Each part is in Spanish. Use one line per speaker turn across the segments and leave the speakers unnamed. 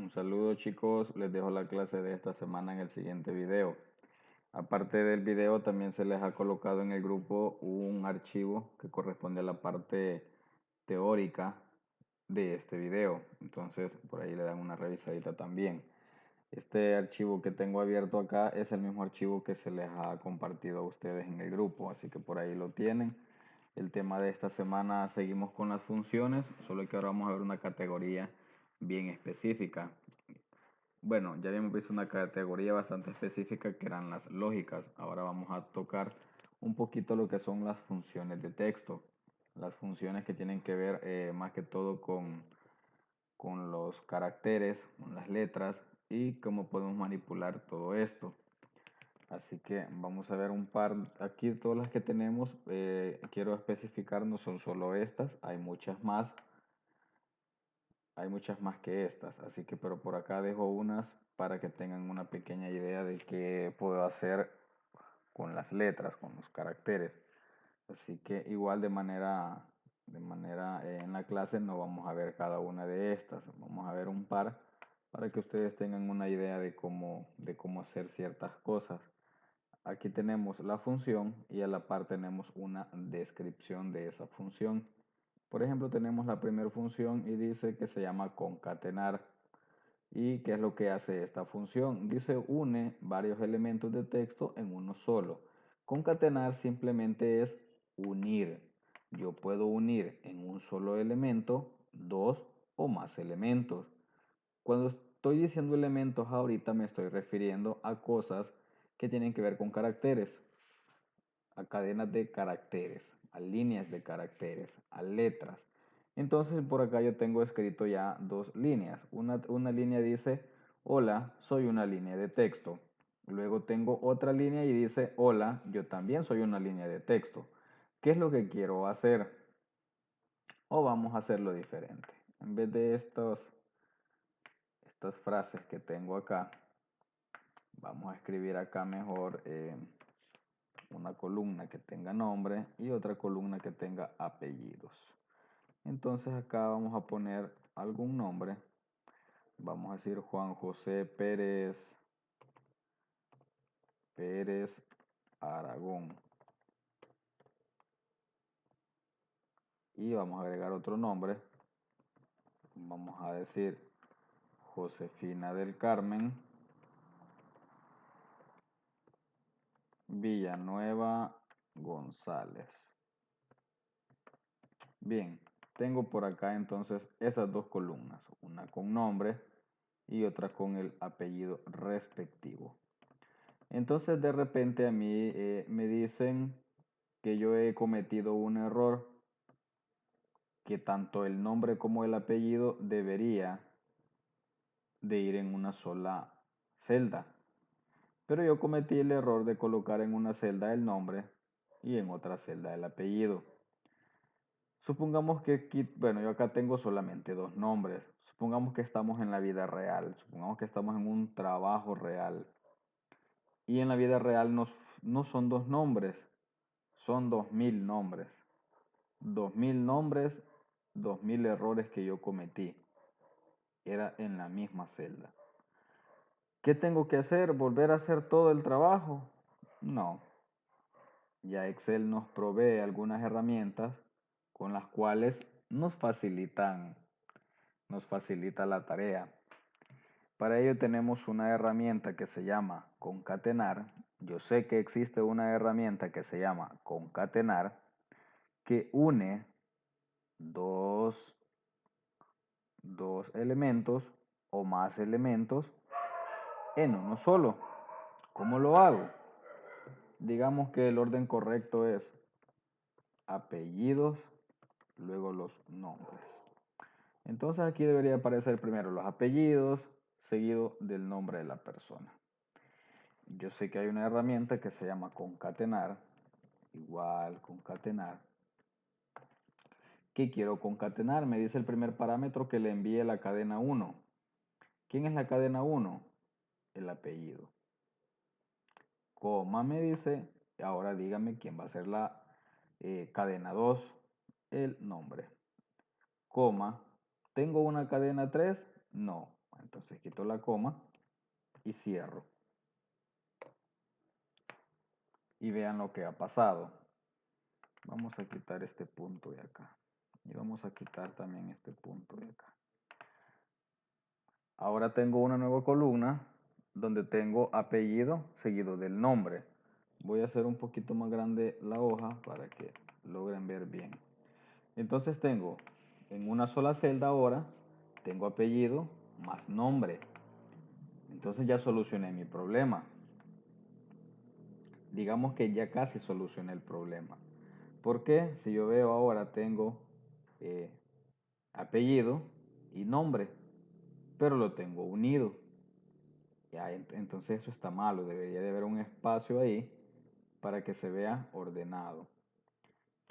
Un saludo chicos, les dejo la clase de esta semana en el siguiente video. Aparte del video también se les ha colocado en el grupo un archivo que corresponde a la parte teórica de este video. Entonces por ahí le dan una revisadita también. Este archivo que tengo abierto acá es el mismo archivo que se les ha compartido a ustedes en el grupo, así que por ahí lo tienen. El tema de esta semana seguimos con las funciones, solo que ahora vamos a ver una categoría bien específica. Bueno, ya habíamos visto una categoría bastante específica que eran las lógicas. Ahora vamos a tocar un poquito lo que son las funciones de texto. Las funciones que tienen que ver más que todo con los caracteres, con las letras y cómo podemos manipular todo esto. Así que vamos a ver un par. Aquí todas las que tenemos, quiero especificar, no son solo estas, hay muchas más que estas, así que pero por acá dejo unas para que tengan una pequeña idea de qué puedo hacer con las letras, con los caracteres. Así que igual de manera en la clase no vamos a ver cada una de estas, vamos a ver un par para que ustedes tengan una idea de cómo hacer ciertas cosas. Aquí tenemos la función y a la par tenemos una descripción de esa función. Por ejemplo, tenemos la primera función y dice que se llama concatenar. ¿Y qué es lo que hace esta función? Dice une varios elementos de texto en uno solo. Concatenar simplemente es unir. Yo puedo unir en un solo elemento dos o más elementos. Cuando estoy diciendo elementos ahorita me estoy refiriendo a cosas que tienen que ver con caracteres, a cadenas de caracteres, a líneas de caracteres, a letras. Entonces por acá yo tengo escrito ya dos líneas. Una línea dice, hola, soy una línea de texto. Luego tengo otra línea y dice, hola, yo también soy una línea de texto. ¿Qué es lo que quiero hacer? O vamos a hacerlo diferente. En vez de estas frases que tengo acá, vamos a escribir acá mejor una columna que tenga nombre y otra columna que tenga apellidos. Entonces acá vamos a poner algún nombre. Vamos a decir Juan José Pérez Aragón. Y vamos a agregar otro nombre. Vamos a decir Josefina del Carmen Villanueva González. Bien, tengo por acá entonces esas dos columnas, una con nombre y otra con el apellido respectivo. Entonces de repente a mí me dicen que yo he cometido un error, que tanto el nombre como el apellido debería de ir en una sola celda. Pero yo cometí el error de colocar en una celda el nombre y en otra celda el apellido. Supongamos que aquí, bueno, yo acá tengo solamente dos nombres. Supongamos que estamos en la vida real, supongamos que estamos en un trabajo real. Y en la vida real no son dos nombres, son 2000 nombres. 2000 nombres, 2000 errores que yo cometí. Era en la misma celda. ¿Qué tengo que hacer? ¿Volver a hacer todo el trabajo? No. Ya Excel nos provee algunas herramientas con las cuales nos facilita la tarea. Para ello tenemos una herramienta que se llama concatenar. Yo sé que existe una herramienta que se llama concatenar que une dos, dos elementos o más elementos en uno solo. ¿Cómo lo hago? Digamos que el orden correcto es apellidos, luego los nombres. Entonces aquí debería aparecer primero los apellidos, seguido del nombre de la persona. Yo sé que hay una herramienta que se llama concatenar, igual concatenar. ¿Qué quiero concatenar? Me dice el primer parámetro que le envíe la cadena 1. ¿Quién es la cadena 1? El apellido. Coma me dice, ahora dígame quién va a ser la cadena 2, el nombre. Coma, ¿tengo una cadena 3? No, Entonces quito la coma y cierro. Y vean lo que ha pasado. Vamos a quitar este punto de acá. Y vamos a quitar también este punto de acá. Ahora tengo una nueva columna donde tengo apellido seguido del nombre. Voy a hacer un poquito más grande la hoja para que logren ver bien. Entonces tengo en una sola celda ahora, tengo apellido más nombre. Entonces ya solucioné mi problema. Digamos que ya casi solucioné el problema. ¿Por qué? Si yo veo ahora tengo eh, apellido y nombre, pero lo tengo unido. Ya, entonces eso está malo, debería de haber un espacio ahí para que se vea ordenado.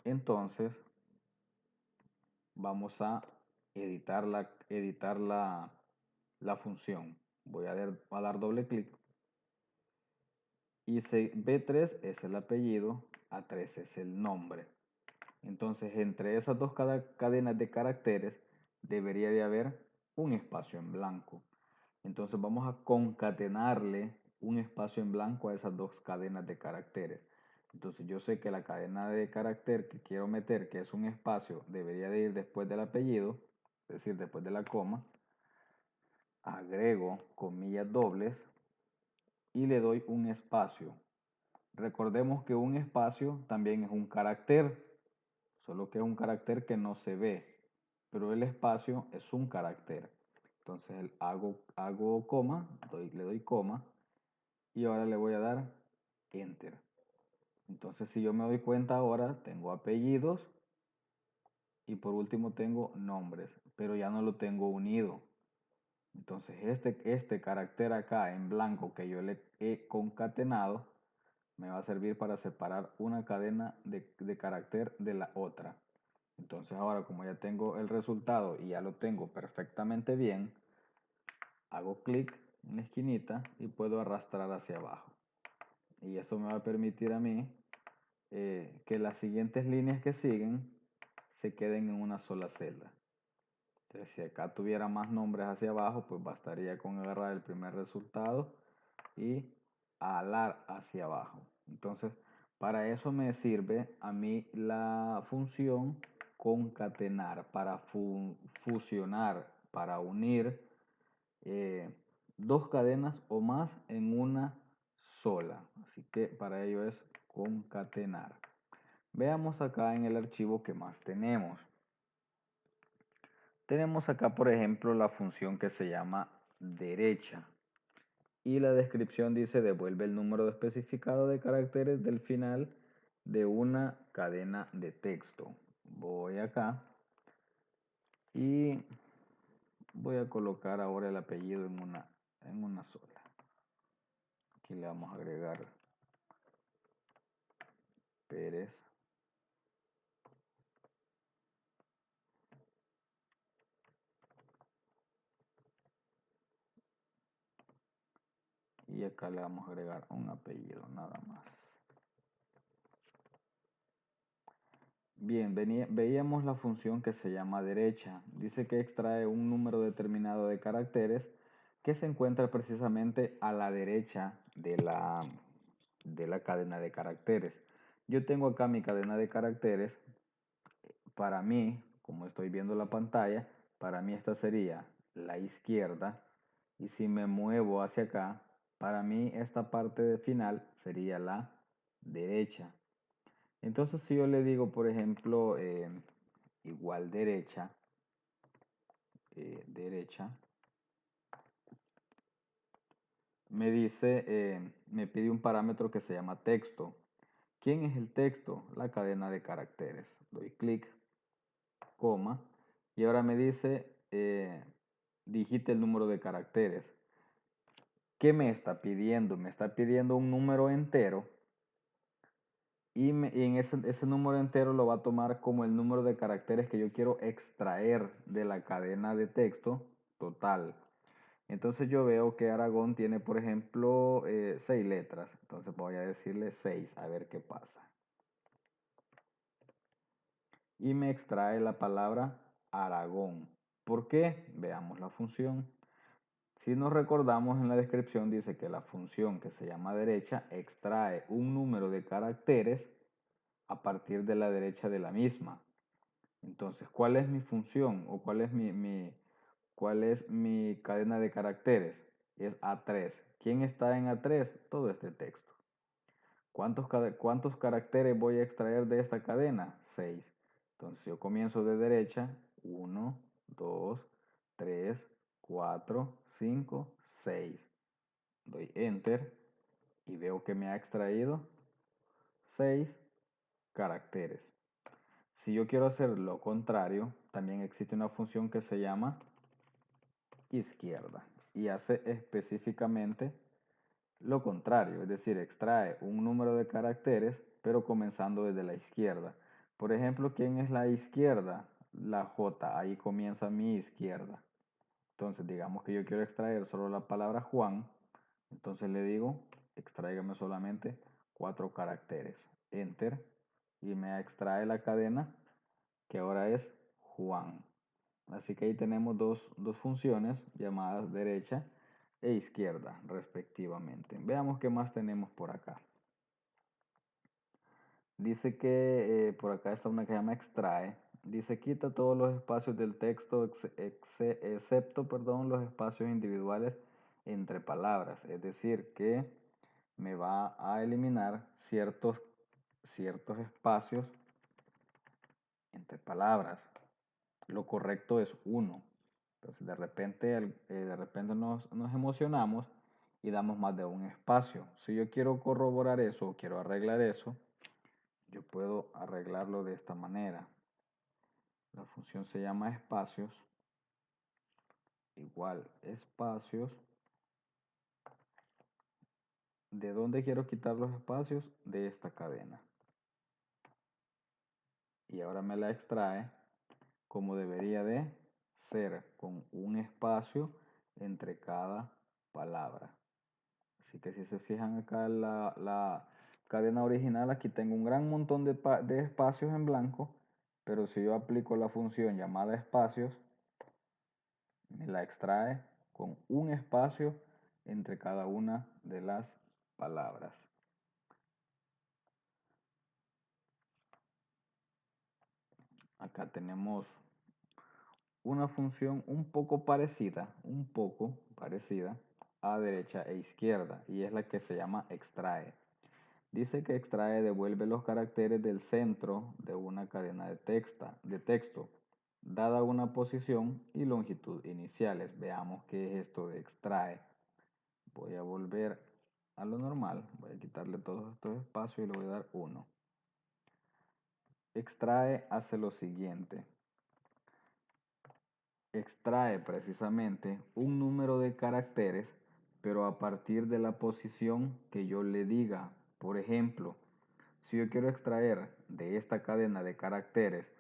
Entonces vamos a editar la función. Voy a dar doble clic y B3 es el apellido, A3 es el nombre. Entonces entre esas dos cadenas de caracteres debería de haber un espacio en blanco. Entonces vamos a concatenarle un espacio en blanco a esas dos cadenas de caracteres. Entonces yo sé que la cadena de carácter que quiero meter, que es un espacio, debería de ir después del apellido, es decir, después de la coma. Agrego comillas dobles y le doy un espacio. Recordemos que un espacio también es un carácter, solo que es un carácter que no se ve, pero el espacio es un carácter. Entonces hago coma, le doy coma y ahora le voy a dar enter. Entonces si yo me doy cuenta ahora tengo apellidos y por último tengo nombres, pero ya no lo tengo unido. Entonces este carácter acá en blanco que yo le he concatenado me va a servir para separar una cadena de carácter de la otra. Entonces ahora como ya tengo el resultado y ya lo tengo perfectamente bien, hago clic en la esquinita y puedo arrastrar hacia abajo. Y eso me va a permitir a mí que las siguientes líneas que siguen se queden en una sola celda. Entonces, si acá tuviera más nombres hacia abajo, pues bastaría con agarrar el primer resultado y alar hacia abajo. Entonces, para eso me sirve a mí la función concatenar, para fusionar, para unir dos cadenas o más en una sola. Así que para ello es concatenar. Veamos acá en el archivo que más tenemos. Tenemos acá, por ejemplo, la función que se llama derecha. Y la descripción dice devuelve el número especificado de caracteres del final de una cadena de texto. Voy acá y voy a colocar ahora el apellido en una sola. Aquí le vamos a agregar Pérez. Y acá le vamos a agregar un apellido nada más. Bien, veíamos la función que se llama derecha. Dice que extrae un número determinado de caracteres que se encuentra precisamente a la derecha de la cadena de caracteres. Yo tengo acá mi cadena de caracteres. Para mí, como estoy viendo la pantalla, para mí esta sería la izquierda. Y si me muevo hacia acá, para mí esta parte de final sería la derecha. Entonces si yo le digo, por ejemplo, igual derecha, derecha, me pide un parámetro que se llama texto. ¿Quién es el texto? La cadena de caracteres. Doy clic, coma, y ahora me dice, digite el número de caracteres. ¿Qué me está pidiendo? Me está pidiendo un número entero y en ese número entero lo va a tomar como el número de caracteres que yo quiero extraer de la cadena de texto total. Entonces yo veo que Aragón tiene, por ejemplo, 6 letras. Entonces voy a decirle 6, a ver qué pasa. Y me extrae la palabra Aragón. ¿Por qué? Veamos la función. Si nos recordamos en la descripción dice que la función que se llama derecha extrae un número de caracteres a partir de la derecha de la misma. Entonces, ¿cuál es mi función o cuál es mi cadena de caracteres? Es A3. ¿Quién está en A3? Todo este texto. ¿Cuántos caracteres voy a extraer de esta cadena? 6. Entonces yo comienzo de derecha. 1, 2, 3, 4, 5, 6. Doy Enter y veo que me ha extraído 6 caracteres. Si yo quiero hacer lo contrario, también existe una función que se llama izquierda y hace específicamente lo contrario, es decir, extrae un número de caracteres, pero comenzando desde la izquierda. Por ejemplo, ¿quién es la izquierda? La J, ahí comienza mi izquierda. Entonces, digamos que yo quiero extraer solo la palabra Juan, entonces le digo, extráigame solamente 4 caracteres. Enter, y me extrae la cadena que ahora es Juan. Así que ahí tenemos dos funciones llamadas derecha e izquierda respectivamente. Veamos qué más tenemos por acá. Dice que por acá está una que se llama extrae. Dice quita todos los espacios del texto excepto los espacios individuales entre palabras. Es decir, que me va a eliminar ciertos espacios entre palabras. Lo correcto es uno. Entonces de repente nos emocionamos y damos más de un espacio. Si yo quiero corroborar eso o quiero arreglar eso, yo puedo arreglarlo de esta manera. La función se llama espacios, igual espacios. ¿De dónde quiero quitar los espacios? De esta cadena. Y ahora me la extrae como debería de ser, con un espacio entre cada palabra. Así que si se fijan acá en la cadena original, aquí tengo un gran montón de espacios en blanco, pero si yo aplico la función llamada espacios, me la extrae con un espacio entre cada una de las palabras. Acá tenemos una función un poco parecida a derecha e izquierda, y es la que se llama extrae. Dice que extrae devuelve los caracteres del centro de una cadena de texto, dada una posición y longitud iniciales. Veamos qué es esto de extrae. Voy a volver a lo normal, voy a quitarle todos estos espacios y le voy a dar 1. Extrae hace lo siguiente. Extrae precisamente un número de caracteres, pero a partir de la posición que yo le diga. Por ejemplo, si yo quiero extraer de esta cadena de caracteres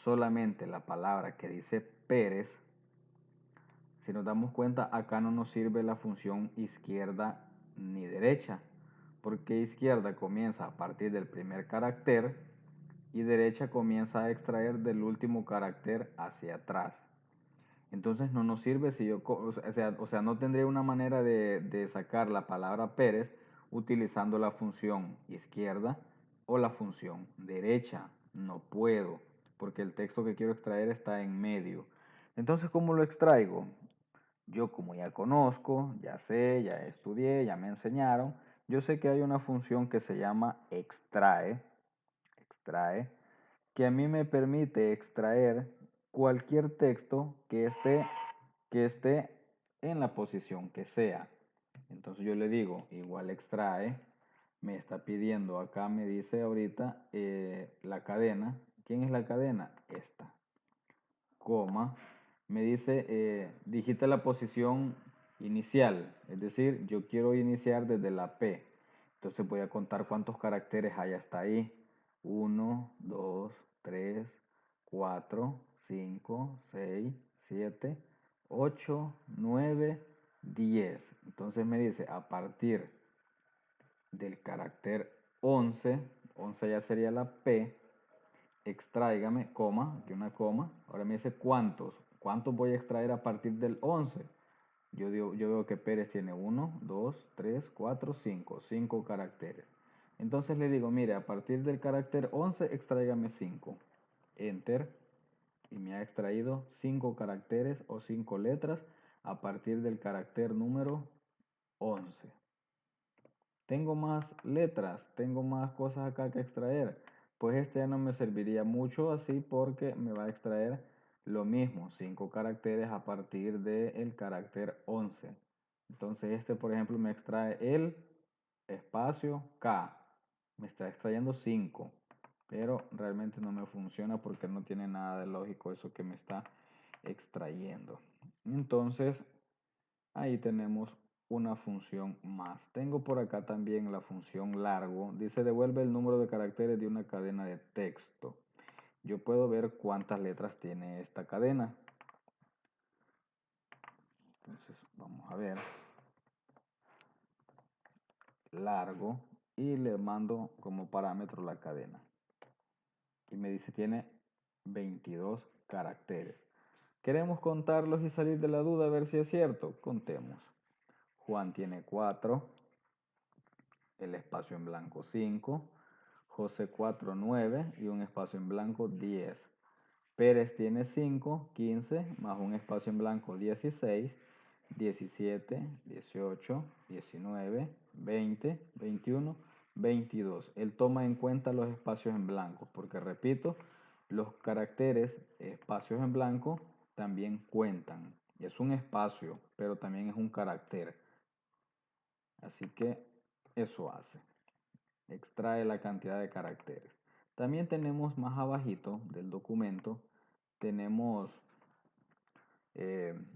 solamente la palabra que dice Pérez, si nos damos cuenta, acá no nos sirve la función izquierda ni derecha, porque izquierda comienza a partir del primer carácter y derecha comienza a extraer del último carácter hacia atrás. Entonces no nos sirve si yo, o sea, no tendría una manera de sacar la palabra Pérez utilizando la función izquierda o la función derecha. No puedo, porque el texto que quiero extraer está en medio. Entonces, ¿cómo lo extraigo? Yo como ya conozco, ya sé, ya estudié, ya me enseñaron, yo sé que hay una función que se llama extrae, que a mí me permite extraer cualquier texto que esté en la posición que sea. Entonces yo le digo, igual extrae, me está pidiendo, acá me dice ahorita la cadena. ¿Quién es la cadena? Esta. Coma, me dice, digita la posición inicial, es decir, yo quiero iniciar desde la P. Entonces voy a contar cuántos caracteres hay hasta ahí. 1, 2, 3, 4, 5, 6, 7, 8, 9, 10. Entonces me dice, a partir del carácter 11, 11 ya sería la P, extráigame, coma, aquí una coma. Ahora me dice cuántos voy a extraer a partir del 11. Yo veo que Pérez tiene uno, 2, 3, 4, 5, 5 caracteres. Entonces le digo, mire, a partir del carácter 11, extráigame 5. Enter. Y me ha extraído 5 caracteres o 5 letras a partir del carácter número 11. Tengo más letras, tengo más cosas acá que extraer. Pues este ya no me serviría mucho así porque me va a extraer lo mismo, 5 caracteres a partir del carácter 11. Entonces este, por ejemplo, me extrae el espacio K. Me está extrayendo 5, pero realmente no me funciona porque no tiene nada de lógico eso que me está extrayendo. Entonces, ahí tenemos una función más. Tengo por acá también la función largo. Dice devuelve el número de caracteres de una cadena de texto. Yo puedo ver cuántas letras tiene esta cadena. Entonces vamos a ver. Largo. Y le mando como parámetro la cadena. Y me dice tiene 22 caracteres. Queremos contarlos y salir de la duda a ver si es cierto. Contemos. Juan tiene 4. El espacio en blanco 5, José 4, 9 y un espacio en blanco 10. Pérez tiene 5, 15, más un espacio en blanco 16, 17, 18, 19, 20, 21, 22. Él toma en cuenta los espacios en blanco, porque repito, los caracteres espacios en blanco también cuentan. Es un espacio, pero también es un carácter. Así que eso hace. Extrae la cantidad de caracteres. También tenemos más abajito del documento, tenemos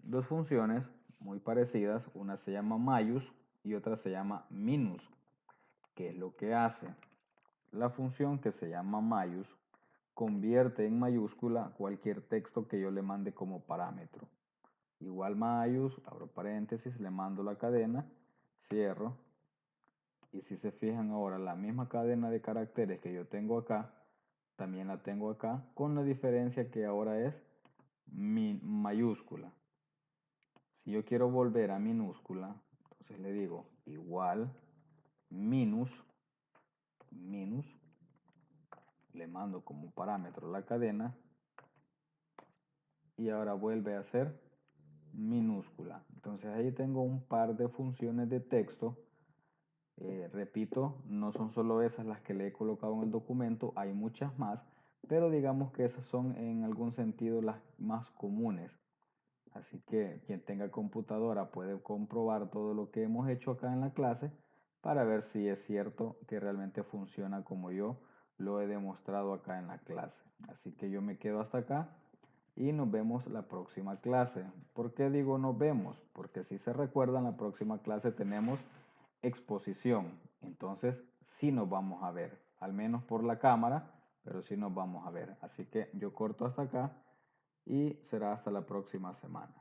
dos funciones muy parecidas. Una se llama mayus y otra se llama minus. ¿Qué es lo que hace? La función que se llama mayus convierte en mayúscula cualquier texto que yo le mande como parámetro. Igual mayus, abro paréntesis, le mando la cadena, cierro. Y si se fijan ahora, la misma cadena de caracteres que yo tengo acá, también la tengo acá, con la diferencia que ahora es mayúscula. Si yo quiero volver a minúscula, entonces le digo igual minus, le mando como parámetro la cadena y ahora vuelve a ser minúscula. Entonces ahí tengo un par de funciones de texto. Repito, no son solo esas las que le he colocado en el documento, hay muchas más, pero digamos que esas son en algún sentido las más comunes. Así que quien tenga computadora puede comprobar todo lo que hemos hecho acá en la clase para ver si es cierto que realmente funciona como yo lo he demostrado acá en la clase. Así que yo me quedo hasta acá y nos vemos la próxima clase. ¿Por qué digo nos vemos? Porque si se recuerdan, la próxima clase tenemos exposición. Entonces sí nos vamos a ver, al menos por la cámara, pero sí nos vamos a ver. Así que yo corto hasta acá y será hasta la próxima semana.